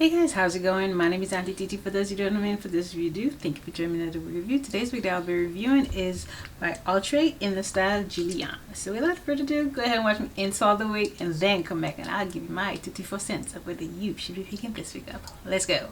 Hey guys, how's it going? My name is Auntie Titi. For those of you who don't know me, for this video, thank you for joining me another review. Today's video I'll be reviewing is by Outre in the style Julianne. So without further ado, go ahead and watch me install the wig and then come back and I'll give you my 54 cents of whether you should be picking this wig up. Let's go.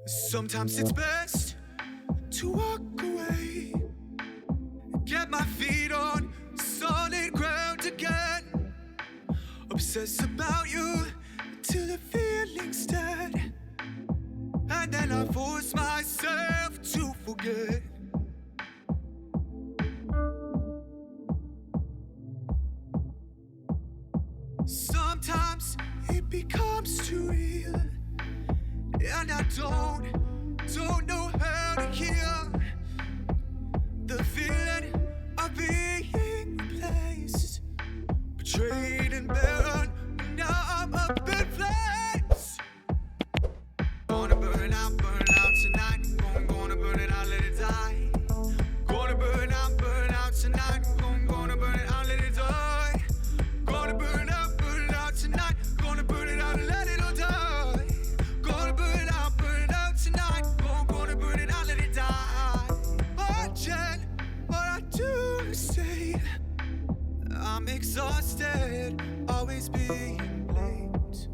Sometimes it's best to walk away, get my feet on solid ground again. Obsess about you till the feeling's dead, and then I force myself to forget. Sometimes it becomes too real, and I don't know how to heal the feeling of being replaced, betrayed and barren. Now I'm up in flames. Gonna burn out tonight. Gonna burn it out, let it die. Gonna burn out tonight. Gonna burn it out, let it die. Gonna burn out tonight. Gonna burn it out and let it all die. Gonna burn out tonight. Gonna burn it out, let it die. Watching what I do and say. I'm exhausted, always being blamed,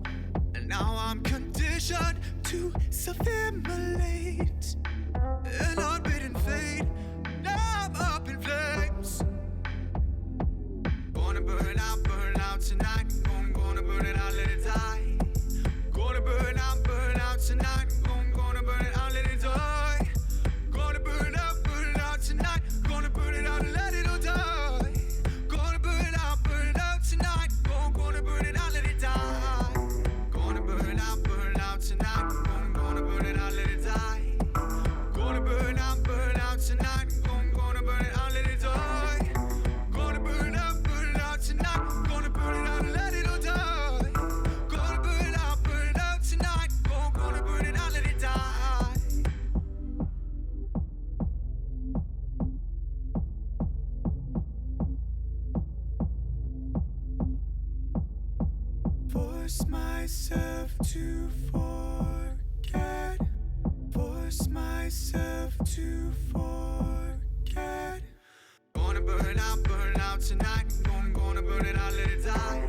and now I'm conditioned to self-immolate. An unbidden fate, now I'm up in flames. Gonna burn out tonight. Gonna burn it out, let it die. Gonna burn out tonight. Gonna burn it out, let it die. Gonna burn out tonight. Gonna burn it out and let it all die. Gonna burn out tonight. Gonna burn it out, let it die. Gonna burn out tonight. Gonna burn it out, let it die. Gonna burn out tonight. Gonna burn it out, let it die. Gonna burn out tonight. Gonna burn it out and let it all die. Gonna burn out tonight. Gonna burn it out, let it die. Force myself to forget. Force myself to forget. Gonna burn out tonight. Gonna burn it out, let it die.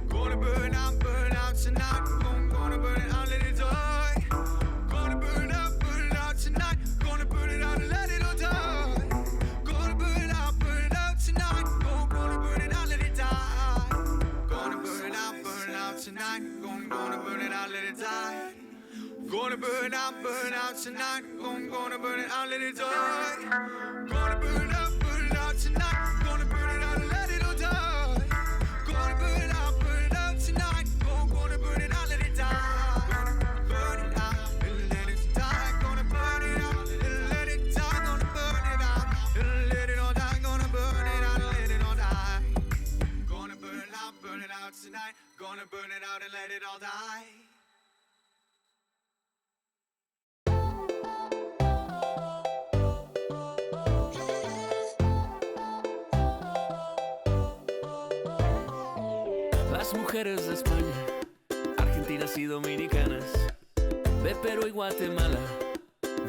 Gonna burn out tonight. Gonna burn it out, let it die. Gonna burn out tonight. Gonna burn it out and let it all die. Gonna burn out tonight. Gonna burn it out, let it die. Gonna burn out tonight. Gonna burn it out, let it die. Gonna burn out tonight. Gonna burn it out, let it die. Gonna burn out tonight. Gonna burn it out and let it all die. Gonna burn out tonight. Gonna burn it out, let it die. Gonna burn it out and let it die. Gonna burn it out and let it die. Gonna burn it out and let it all die. Gonna burn it out and let it all die. Gonna burn it out tonight. Gonna burn it out and let it all die. Las mujeres de España, argentinas y dominicanas, de Perú y Guatemala,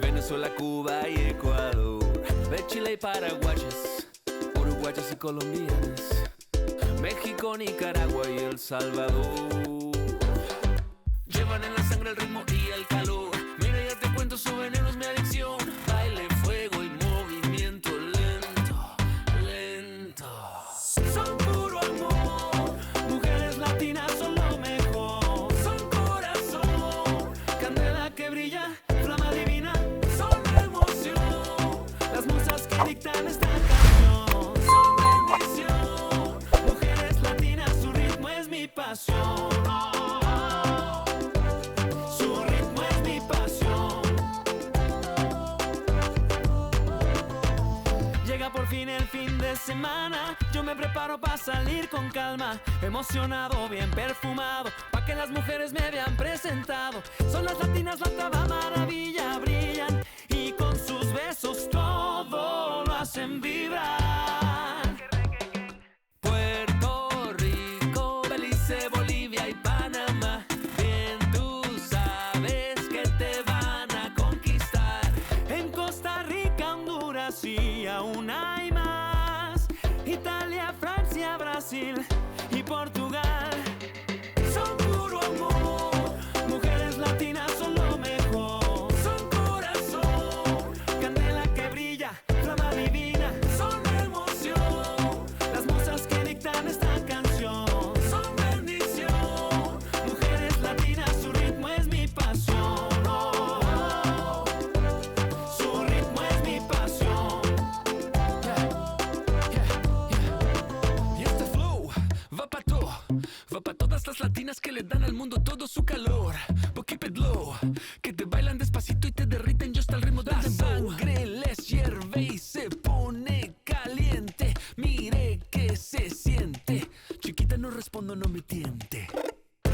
Venezuela, Cuba y Ecuador, de Chile y paraguayas, uruguayas y colombianas, México, Nicaragua y El Salvador. Llevan en la sangre el ritmo y el calor. Mira, ya te cuento, su veneno es mi adicción. Baile, fuego y movimiento lento, lento. Son puro amor. Mujeres latinas son lo mejor. Son corazón, candela que brilla, flama divina. Son emoción, las musas que dictan esta canción. Son bendición. Mujeres latinas, su ritmo es mi pasión. Su ritmo es mi pasión. Llega por fin el fin de semana. Yo me preparo para salir con calma, emocionado, bien perfumado, pa' que las mujeres me vean presentado. Son las latinas la octava maravilla, brillan y con sus besos todo lo hacen vibrar. Puerto Rico, Belice, Bolivia, todas las latinas que le dan al mundo todo su calor. But keep it low, que te bailan despacito y te derriten just al ritmo del dembow. La sangre les hierve y se pone caliente. Mire que se siente. Chiquita, no respondo, no me tiente.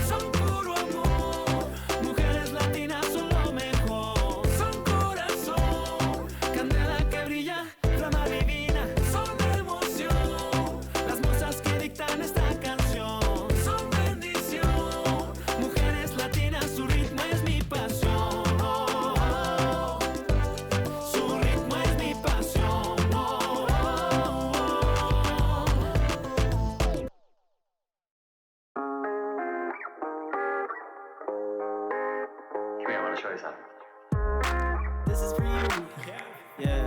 Son puro amor, mujeres latinas son lo mejor. Son corazón, candela que brilla, flama divina. Son emoción, las musas que dictan esta canción. Son bendición, mujeres latinas, su ritmo es mi pasión. Su ritmo es mi pasión. Here, I want to show you something. This is for you. Yeah.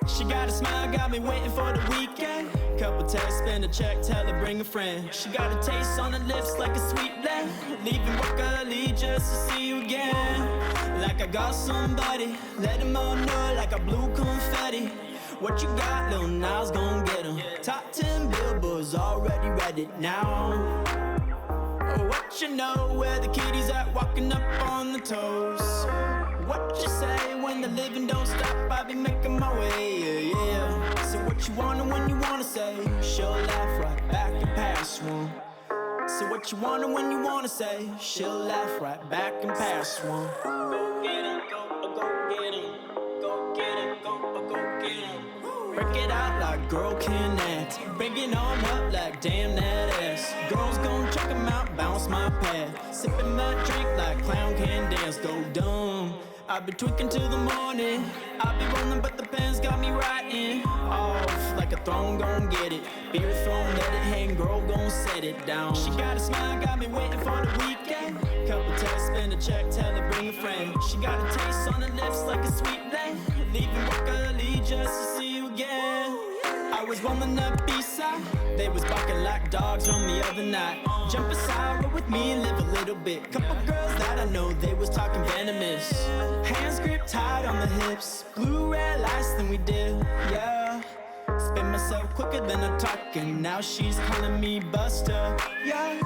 She got a smile, got me waiting for the weekend. Couple texts, spend a check, tell her bring a friend. She got a taste on her lips like a sweet blend. Leaving work early just to see you again. Like I got somebody, let them all know like I blew confetti. What you got, little Niles gon' get 'em. Top 10 billboards already read it now. What you know, where the kitties at, walking up on the toes. What you say when the living don't stop, I be making my way, yeah. So what you wanna when you wanna say, she'll laugh right back and pass one. So what you wanna when you wanna say, she'll laugh right back and pass one. Go get 'em, go get 'em, go get 'em, go get 'em. Break it out like girl can act. Bring it on up like damn that ass. Girls gon' check 'em out, bounce my pad. Sipping my drink like clown can dance, go dumb. I've been tweaking till the morning. I be rolling but the pens got me writing off like a throne gon' get it. Beer throne, let it hang, girl gon' set it down. She got a smile, got me waiting for the weekend. Couple texts, spend a check, tell her bring a friend. She got a taste on her lips like a sweet blend. Leaving work early just to see you again. I was rolling up B-side, they was barking like dogs on the other night. Jump aside, roll with me and live a little bit. Couple girls that I know, they was talking venomous. Hands grip tight on the hips, blue red lights than we did, yeah. Spin myself quicker than I'm talking, now she's calling me Buster, yeah.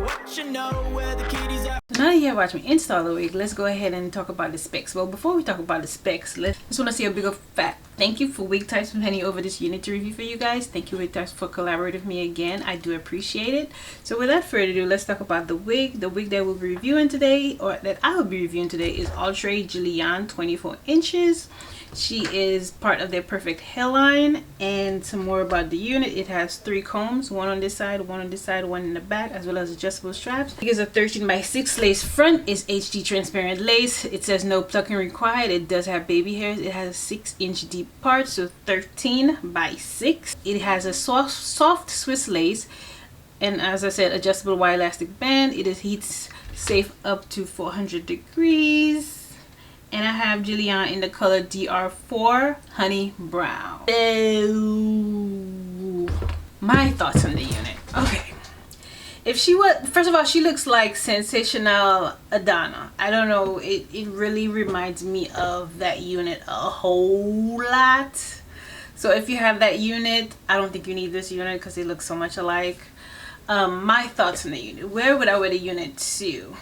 What you know, where the kitties at. Now that you have watched me install the wig, let's go ahead and talk about the specs. Well, before we talk about the specs, just want to say a big fat thank you for Wigtypes for handing over this unit to review for you guys. Thank you Wigtypes for collaborating with me again. I do appreciate it. So without further ado, let's talk about the wig. The wig that we'll be reviewing today, or that I will be reviewing today, is Outre JULIANNE 24 inches. She is part of their perfect hairline. And some more about the unit: it has 3 combs, one on this side, one on this side, one in the back, as well as adjustable straps. It is a 13x6 lace front. It's HD transparent lace. It says no plucking required. It does have baby hairs. It has a 6-inch deep part, so 13x6. It has a soft Swiss lace, and as I said, adjustable wide elastic band. It is heat safe up to 400 degrees. And I have JULIANNE in the color DR4 Honey Brown. My thoughts on the unit. Okay. If she was, first of all, she looks like Sensationnel Adana. I don't know, it really reminds me of that unit a whole lot. So if you have that unit, I don't think you need this unit because they look so much alike. My thoughts on the unit. Where would I wear the unit to?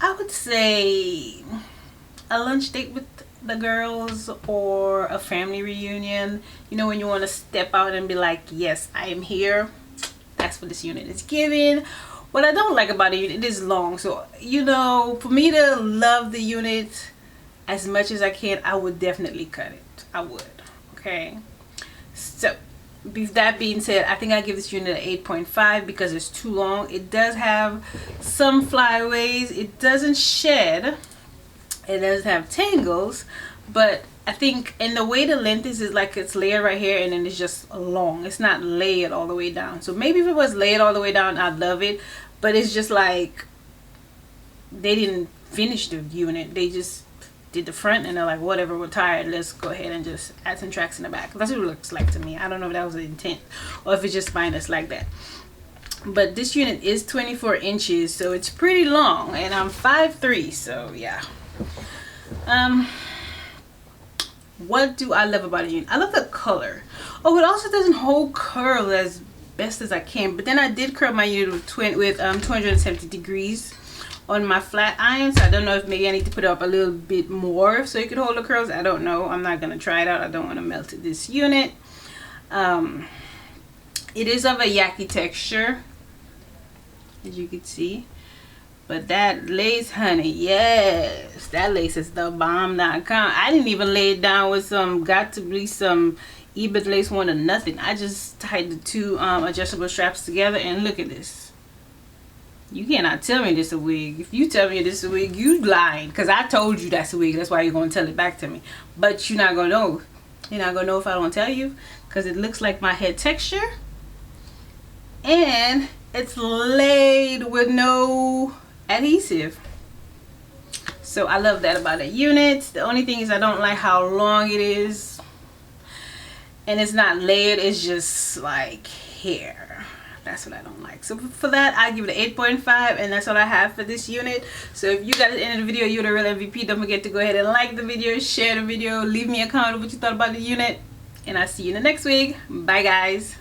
I would say a lunch date with the girls, or a family reunion. You know, when you want to step out and be like, yes, I am here. That's what this unit is giving. What I don't like about the unit, it is long. So, you know, for me to love the unit as much as I can, I would definitely cut it. I would. Okay. So, with that being said, I think I give this unit an 8.5 because it's too long. It does have some flyaways. It doesn't shed. It does have tangles, but I think, and the way the length is like it's layered right here and then it's just long. It's not layered all the way down. So maybe if it was layered all the way down, I'd love it. But it's just like they didn't finish the unit. They just did the front and they're like, whatever, we're tired, let's go ahead and just add some tracks in the back. That's what it looks like to me. I don't know if that was the intent or if it's just fine us like that. But this unit is 24 inches, so it's pretty long, and I'm 5'3", so yeah. What do I love about a unit? I love the color. Oh, it also doesn't hold curl as best as I can, but then I did curl my unit with 270 degrees on my flat iron, so I don't know if maybe I need to put it up a little bit more so it could hold the curls. I don't know. I'm not gonna try it out. I don't want to melt this unit. It is of a yaki texture, as you can see, but that lace, honey, yes, that lace is the bomb.com. I didn't even lay it down with some got to be some Ebit lace one or nothing. I just tied the two adjustable straps together, and look at this. You cannot tell me this is a wig. If you tell me this is a wig, you lying, because I told you that's a wig. That's why you're going to tell it back to me. But you're not going to know. You're not going to know if I don't tell you, because it looks like my head texture. And it's laid with no adhesive. So I love that about a unit. The only thing is I don't like how long it is. And it's not layered, it's just like hair. That's what I don't like. So for that, I give it an 8.5, and that's all I have for this unit. So if you got to the end of the video, you're the real MVP. Don't forget to go ahead and like the video, share the video, leave me a comment of what you thought about the unit, and I'll see you in the next week. Bye guys.